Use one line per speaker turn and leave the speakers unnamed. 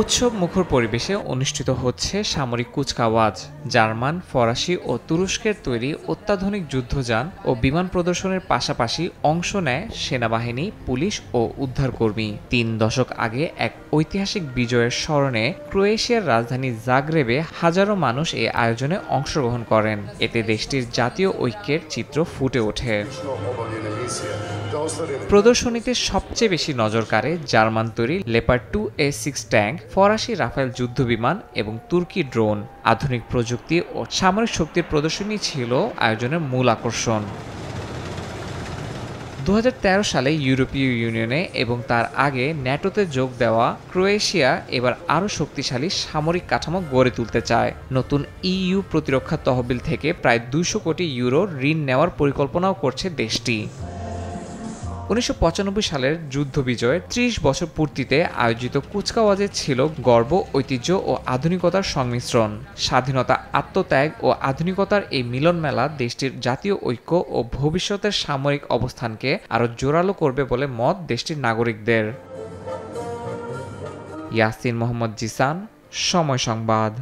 উৎসব মুখর পরিবেশে অনুষ্ঠিত হচ্ছে সামরিক কুচকাওয়াজ। জার্মান, ফরাসি ও তুরস্কের তৈরি অত্যাধুনিক যুদ্ধযান ও বিমান প্রদর্শনের পাশাপাশি অংশ নেয় সেনাবাহিনী, পুলিশ ও উদ্ধারকর্মী। ৩ দশক আগে এক ঐতিহাসিক বিজয়ের স্মরণে ক্রোয়েশিয়ার রাজধানী জাগরেবে হাজারো মানুষ এই আয়োজনে অংশগ্রহণ করেন। এতে দেশটির জাতীয় ঐক্যের চিত্র ফুটে ওঠে। প্রদর্শনীতে সবচেয়ে বেশি নজর কাড়ে জার্মান তৈরি লেপার্ড 2A6 ট্যাঙ্ক, ফরাসি রাফায়েল যুদ্ধবিমান এবং তুর্কি ড্রোন। আধুনিক প্রযুক্তি ও সামরিক শক্তির প্রদর্শনী ছিল আয়োজনের মূল আকর্ষণ। ২০১৩ সালে ইউরোপীয় ইউনিয়নে এবং তার আগে ন্যাটোতে যোগ দেওয়া ক্রোয়েশিয়া এবার আরও শক্তিশালী সামরিক কাঠামো গড়ে তুলতে চায়। নতুন ইইউ প্রতিরক্ষা তহবিল থেকে প্রায় ২০০ কোটি ইউরো ঋণ নেওয়ার পরিকল্পনাও করছে দেশটি। ১৯৯৫ সালের যুদ্ধবিজয়ের ৩০ বছর পূর্তিতে আয়োজিত কুচকাওয়াজে ছিল গর্ব, ঐতিহ্য ও আধুনিকতার সংমিশ্রণ। স্বাধীনতা, আত্মত্যাগ ও আধুনিকতার এই মিলন মেলা দেশটির জাতীয় ঐক্য ও ভবিষ্যতের সামরিক অবস্থানকে আরও জোরালো করবে বলে মত দেশটির নাগরিকদের। ইয়াসিন মোহাম্মদ জিসান, সময় সংবাদ।